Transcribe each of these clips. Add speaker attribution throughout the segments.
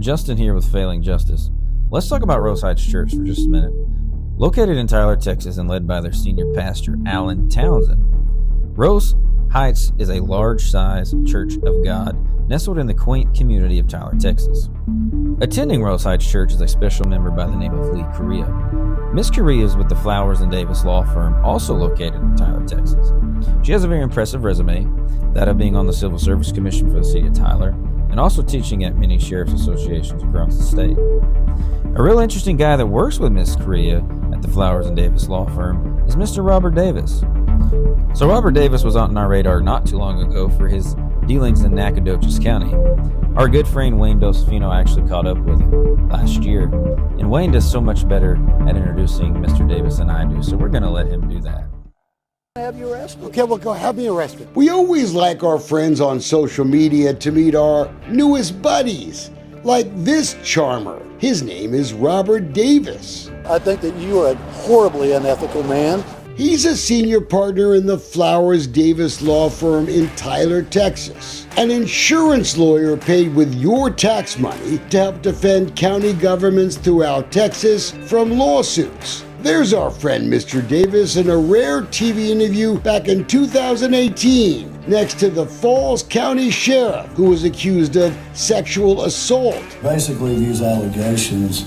Speaker 1: Justin here with Failing Justice. Let's talk about Rose Heights Church for just a minute. Located in Tyler, Texas, and led by their senior pastor, Alan Townsend, Rose Heights is a large-size church of God nestled in the quaint community of Tyler, Texas. Attending Rose Heights Church is a special member by the name of Lee Correa. Miss Correa is with the Flowers & Davis law firm, also located in Tyler, Texas. She has a very impressive resume, that of being on the Civil Service Commission for the city of Tyler, and also teaching at many sheriff's associations across the state. A real interesting guy that works with Miss Correa at the Flowers & Davis law firm is Mr. Robert Davis. So Robert Davis was on our radar not too long ago for his dealings in Nacogdoches County. Our good friend Wayne Dolcefino actually caught up with him last year, and Wayne does so much better at introducing Mr. Davis than I do, so we're going to let him do that.
Speaker 2: Have you arrested?
Speaker 3: Okay, well, go have me arrested.
Speaker 4: We always like our friends on social media to meet our newest buddies, like this charmer. His name is Robert Davis.
Speaker 2: I think that you are a horribly unethical man.
Speaker 4: He's a senior partner in the Flowers Davis law firm in Tyler, Texas. An insurance lawyer paid with your tax money to help defend county governments throughout Texas from lawsuits. There's our friend Mr. Davis in a rare TV interview back in 2018 next to the Falls County Sheriff, who was accused of sexual assault.
Speaker 5: Basically, these allegations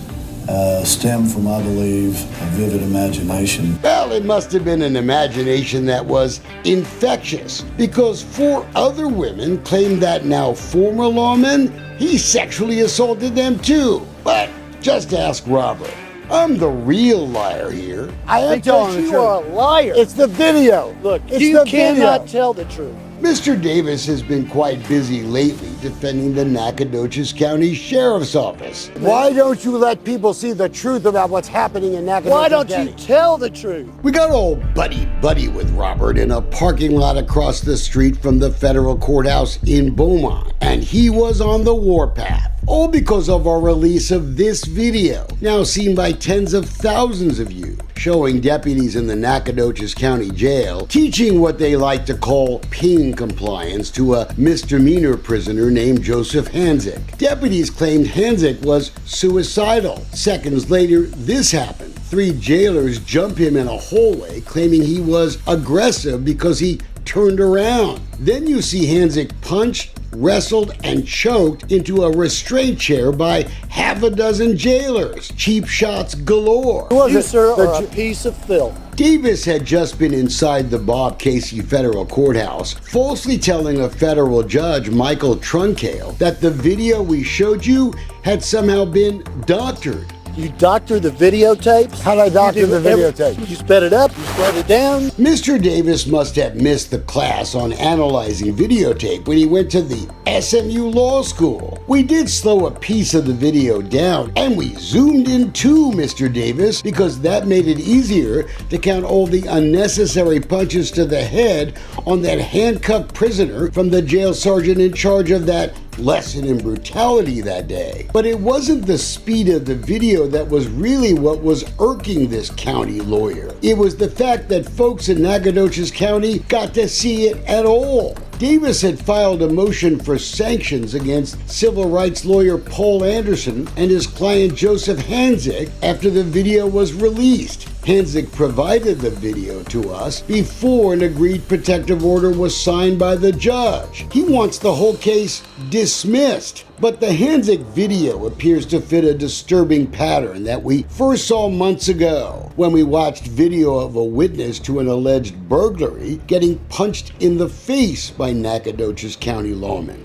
Speaker 5: stem from, I believe, a vivid imagination.
Speaker 4: Well, it must have been an imagination that was infectious, because 4 other women claimed that now former lawman, he sexually assaulted them too. But just ask Robert. I'm the real liar here.
Speaker 3: I am telling the truth.
Speaker 2: You are a liar.
Speaker 3: It's the video.
Speaker 2: Look,
Speaker 3: it's
Speaker 2: you
Speaker 3: the
Speaker 2: cannot
Speaker 3: video.
Speaker 2: tell the truth.
Speaker 4: Mr. Davis has been quite busy lately defending the Nacogdoches County Sheriff's Office.
Speaker 3: Why don't you let people see the truth about what's happening in Nacogdoches
Speaker 2: Why don't
Speaker 3: County?
Speaker 2: you tell the truth?
Speaker 4: We got all buddy-buddy with Robert in a parking lot across the street from the federal courthouse in Beaumont, and he was on the warpath. All because of our release of this video, now seen by tens of thousands of you, showing deputies in the Nacogdoches County Jail teaching what they like to call pain compliance to a misdemeanor prisoner named Joseph Hanzik. Deputies claimed Hanzik was suicidal. Seconds later, this happened. 3 jailers jump him in a hallway, claiming he was aggressive because he turned around. Then you see Hanzik punched, wrestled, and choked into a restraint chair by half a dozen jailers. Cheap shots galore.
Speaker 2: You, sir, are a piece of filth.
Speaker 4: Davis had just been inside the Bob Casey Federal Courthouse, falsely telling a federal judge, Michael Trunkale, that the video we showed you had somehow been doctored.
Speaker 2: You doctor the videotapes?
Speaker 3: How'd I doctor the videotape?
Speaker 2: You sped it up, you slowed it down.
Speaker 4: Mr. Davis must have missed the class on analyzing videotape when he went to the SMU Law School. We did slow a piece of the video down, and we zoomed in too, Mr. Davis, because that made it easier to count all the unnecessary punches to the head on that handcuffed prisoner from the jail sergeant in charge of that lesson in brutality that day. But it wasn't the speed of the video that was really what was irking this county lawyer. It was the fact that folks in Nacogdoches County got to see it at all. Davis had filed a motion for sanctions against civil rights lawyer Paul Anderson and his client Joseph Hanzik after the video was released. Hanzik provided the video to us before an agreed protective order was signed by the judge. He wants the whole case dismissed. But the Hanzik video appears to fit a disturbing pattern that we first saw months ago when we watched video of a witness to an alleged burglary getting punched in the face by Nacogdoches County lawmen.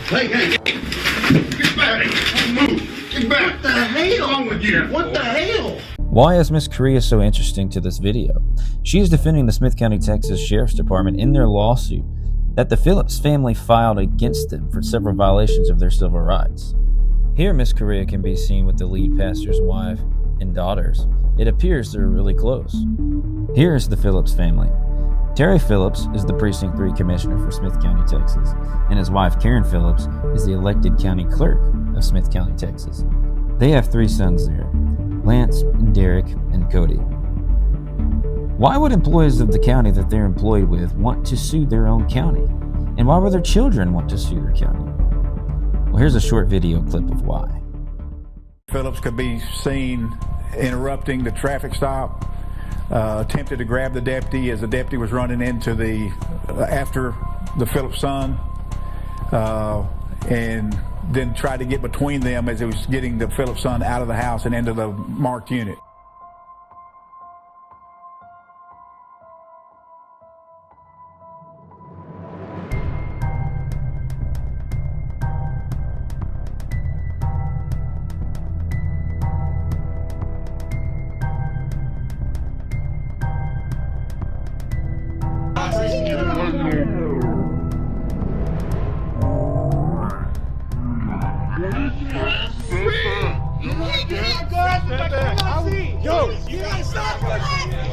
Speaker 6: Hey, get back! Move! Get back! What the hell wrong with you? What the hell?
Speaker 1: Why is Miss Correa so interesting to this video? She is defending the Smith County, Texas Sheriff's Department in their lawsuit that the Phillips family filed against them for several violations of their civil rights. Here, Miss Correa can be seen with the lead pastor's wife and daughters. It appears they're really close. Here's the Phillips family. Terry Phillips is the Precinct 3 Commissioner for Smith County, Texas, and his wife, Karen Phillips, is the elected County Clerk of Smith County, Texas. They have 3 sons there, Lance, Derek, and Cody. Why would employees of the county that they're employed with want to sue their own county? And why would their children want to sue their county? Well, here's a short video clip of why.
Speaker 7: Phillips could be seen interrupting the traffic stop, attempted to grab the deputy as the deputy was running into after the Phillips son, and then tried to get between them as he was getting the Phillips son out of the house and into the marked unit.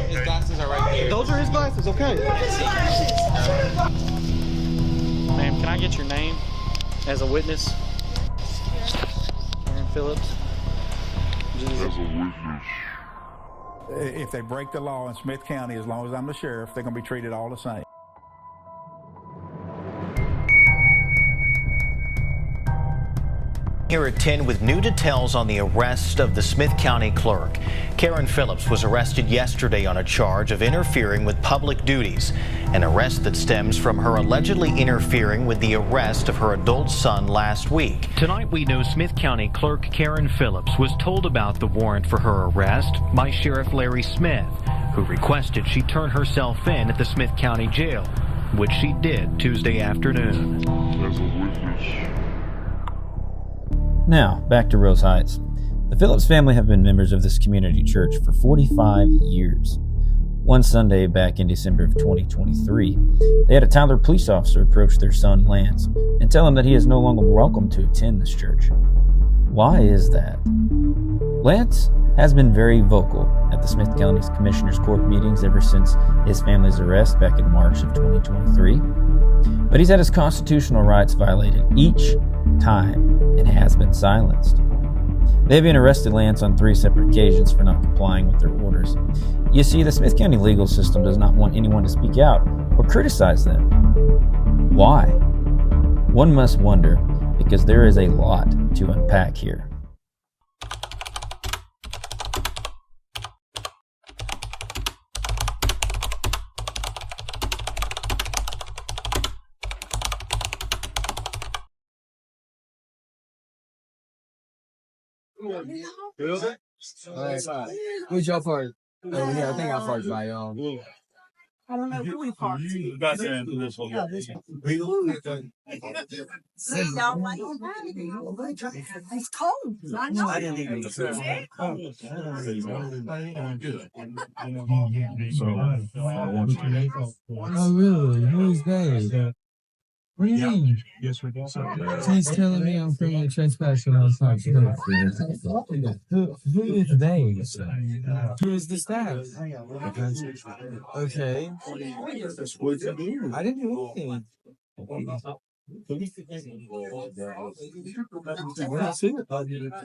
Speaker 8: His glasses are right here. Those are his glasses, okay. Ma'am, can I get your name as a witness? Terry Phillips.
Speaker 6: As a witness.
Speaker 7: If they break the law in Smith County, as long as I'm the sheriff, they're going to be treated all the same.
Speaker 9: Here at 10 with new details on the arrest of the Smith County Clerk. Karen Phillips was arrested yesterday on a charge of interfering with public duties, an arrest that stems from her allegedly interfering with the arrest of her adult son last week.
Speaker 10: Tonight we know Smith County Clerk Karen Phillips was told about the warrant for her arrest by Sheriff Larry Smith, who requested she turn herself in at the Smith County Jail, which she did Tuesday afternoon.
Speaker 6: As a witness.
Speaker 1: Now, back to Rose Heights. The Phillips family have been members of this community church for 45 years. One Sunday back in December of 2023, they had a Tyler police officer approach their son Lance and tell him that he is no longer welcome to attend this church. Why is that? Lance has been very vocal at the Smith County's Commissioner's Court meetings ever since his family's arrest back in March of 2023. But he's had his constitutional rights violated each time and has been silenced. They've even arrested Lance on 3 separate occasions for not complying with their orders. You see, the Smith County legal system does not want anyone to speak out or criticize them. Why? One must wonder, because there is a lot to unpack here.
Speaker 11: Where's your part? Over here. I think I parked by y'all.
Speaker 12: I don't know who we parked.
Speaker 6: You got to answer this one.
Speaker 12: Yeah, this one. It's cold. I know.
Speaker 11: I didn't even
Speaker 6: So, I want you to.
Speaker 11: Oh, really? Who is that? What do you mean?
Speaker 6: Yes, we do.
Speaker 11: He's telling me I'm criminally trespassing outside. Who is they? Who is the staff? Okay. I didn't do anything.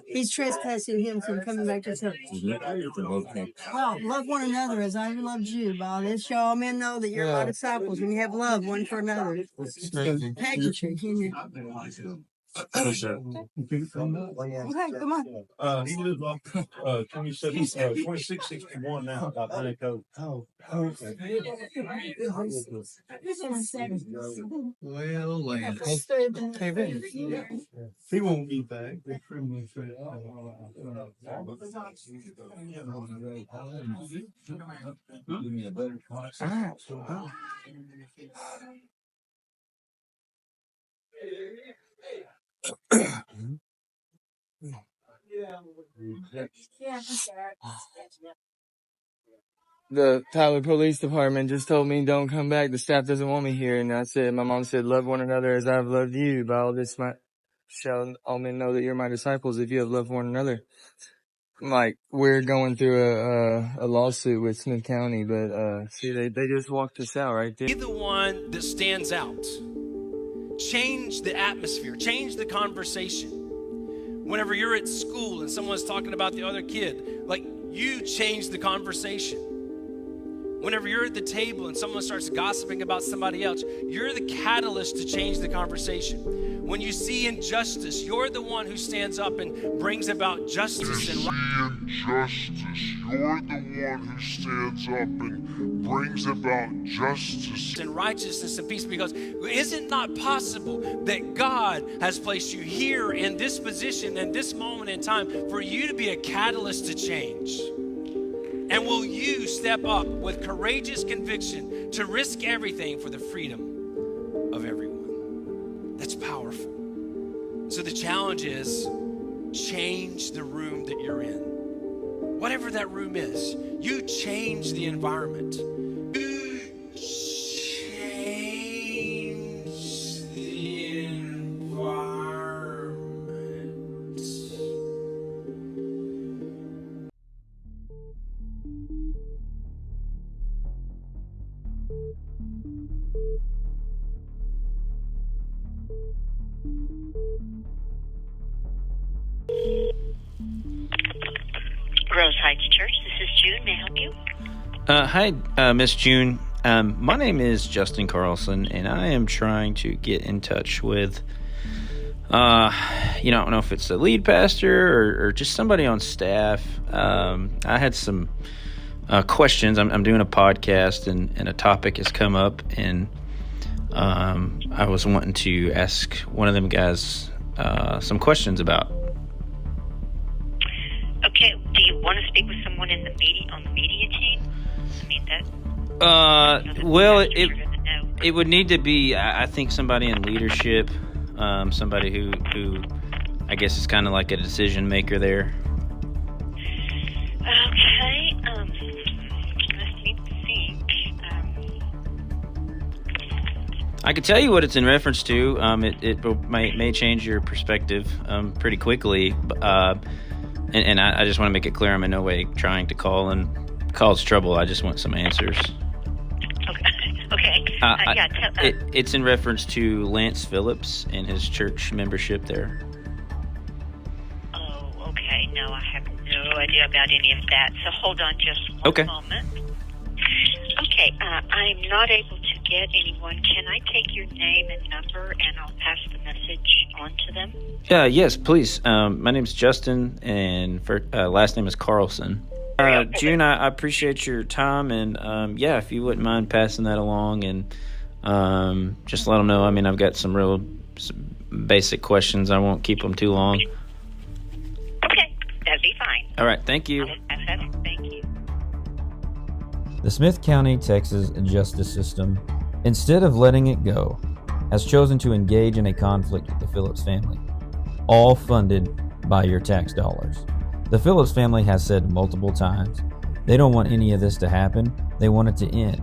Speaker 12: He's trespassing him from coming back to church. Well, love one another as I loved you, Bob. Let's show all men know that you're my disciples when you have love one for another. Package it, can you? Okay, come on.
Speaker 6: He lives on 2661 now.
Speaker 11: Well, Lance.
Speaker 6: He won't be back.
Speaker 11: Give me a better contract. The Tyler Police Department just told me don't come back. The staff doesn't want me here. And I said, my mom said, love one another as I've loved you. By all this shall all men know that you're my disciples if you have loved one another. Like, we're going through a lawsuit with Smith County, but see, they just walked us out right there.
Speaker 13: Be the one that stands out. Change the atmosphere, change the conversation. Whenever you're at school and someone's talking about the other kid, like, you change the conversation. Whenever you're at the table and someone starts gossiping about somebody else, you're the catalyst to change the conversation. When you see injustice, you're the one who stands up and brings about justice and righteousness and peace, because is it not possible that God has placed you here in this position in this moment in time for you to be a catalyst to change? And will you step up with courageous conviction to risk everything for the freedom of everyone? That's powerful. So the challenge is change the room that you're in. Whatever that room is, you change the environment. You change the environment.
Speaker 14: Rose Heights Church, this is June. May I help you?
Speaker 1: Hi, Miss June. My name is Justin Carlson, and I am trying to get in touch with, I don't know if it's the lead pastor or just somebody on staff. I had some questions. I'm doing a podcast, and a topic has come up, and I was wanting to ask one of them guys some questions about.
Speaker 14: Okay, do you want to speak with someone in the on the media team? I mean,
Speaker 1: well, it would need to be, I think, somebody in leadership, somebody who I guess is kind of like a decision maker there.
Speaker 14: Okay, let me think.
Speaker 1: I could tell you what it's in reference to. It may change your perspective pretty quickly. And I just want to make it clear, I'm in no way trying to cause trouble. I just want some answers.
Speaker 14: Okay.
Speaker 1: It's in reference to Lance Phillips and his church membership there.
Speaker 14: Oh, okay. No, I have no idea about any of that. So hold on just one moment. Okay, I'm not able to get anyone. Can I take your name and number, and I'll pass the message on to them?
Speaker 1: Yes, please. My name's Justin, and last name is Carlson. June, I appreciate your time, and if you wouldn't mind passing that along, and just let them know. I mean, I've got some basic questions. I won't keep them too long.
Speaker 14: Okay, that'd be fine.
Speaker 1: All right, thank you.
Speaker 14: Thank you.
Speaker 1: The Smith County, Texas justice system, instead of letting it go, has chosen to engage in a conflict with the Phillips family, all funded by your tax dollars. The Phillips family has said multiple times they don't want any of this to happen. They want it to end.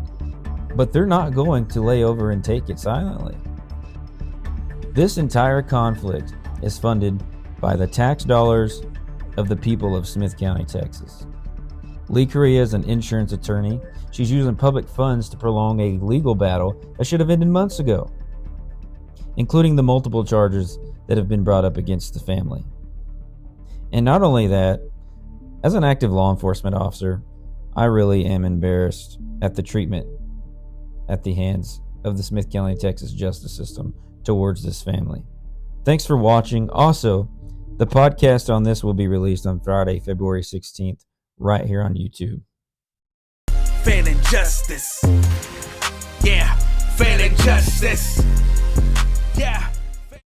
Speaker 1: But they're not going to lay over and take it silently. This entire conflict is funded by the tax dollars of the people of Smith County, Texas. Lee Correa is an insurance attorney. She's using public funds to prolong a legal battle that should have ended months ago, including the multiple charges that have been brought up against the family. And not only that, as an active law enforcement officer, I really am embarrassed at the treatment at the hands of the Smith County, Texas justice system towards this family. Thanks for watching. Also, the podcast on this will be released on Friday, February 16th, right here on YouTube.
Speaker 15: Failing justice. Yeah, failing justice. Yeah.